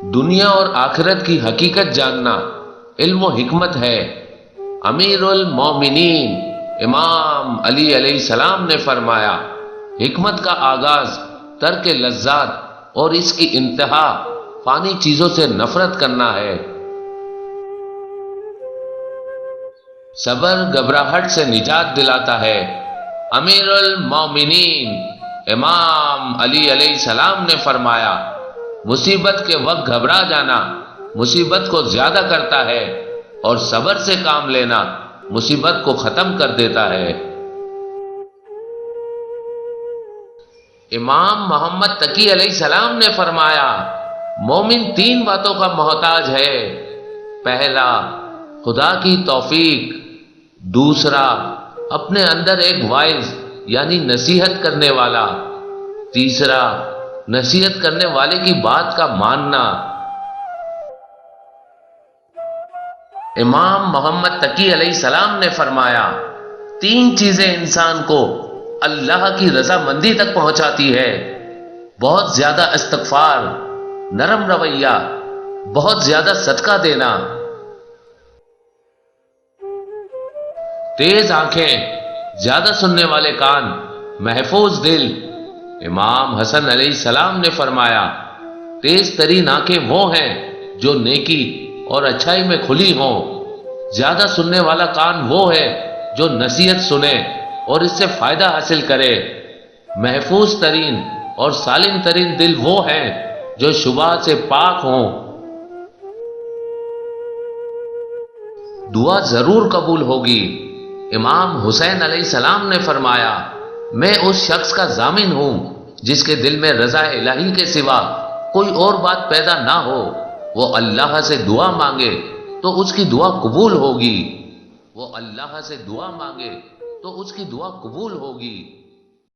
دنیا اور آخرت کی حقیقت جاننا علم و حکمت ہے۔ امیر المومنین امام علی علیہ السلام نے فرمایا، حکمت کا آغاز ترک لذات اور اس کی انتہا فانی چیزوں سے نفرت کرنا ہے۔ صبر گھبراہٹ سے نجات دلاتا ہے۔ امیر المومنین امام علی علیہ السلام نے فرمایا، مصیبت کے وقت گھبرا جانا مصیبت کو زیادہ کرتا ہے، اور صبر سے کام لینا مصیبت کو ختم کر دیتا ہے۔ امام محمد تقی علیہ السلام نے فرمایا، مومن تین باتوں کا محتاج ہے۔ پہلا، خدا کی توفیق۔ دوسرا، اپنے اندر ایک واعظ یعنی نصیحت کرنے والا۔ تیسرا، نصیحت کرنے والے کی بات کا ماننا۔ امام محمد تقی علیہ السلام نے فرمایا، تین چیزیں انسان کو اللہ کی رضامندی تک پہنچاتی ہے: بہت زیادہ استغفار، نرم رویہ، بہت زیادہ صدقہ دینا۔ تیز آنکھیں، زیادہ سننے والے کان، محفوظ دل۔ امام حسن علیہ السلام نے فرمایا، تیز ترین آنکھیں وہ ہیں جو نیکی اور اچھائی میں کھلی ہوں۔ زیادہ سننے والا کان وہ ہے جو نصیحت سنے اور اس سے فائدہ حاصل کرے۔ محفوظ ترین اور سالم ترین دل وہ ہیں جو شبہات سے پاک ہوں۔ دعا ضرور قبول ہوگی۔ امام حسین علیہ السلام نے فرمایا، میں اس شخص کا ضامن ہوں جس کے دل میں رضا الہی کے سوا کوئی اور بات پیدا نہ ہو، وہ اللہ سے دعا مانگے تو اس کی دعا قبول ہوگی۔ وہ اللہ سے دعا مانگے تو اس کی دعا قبول ہوگی۔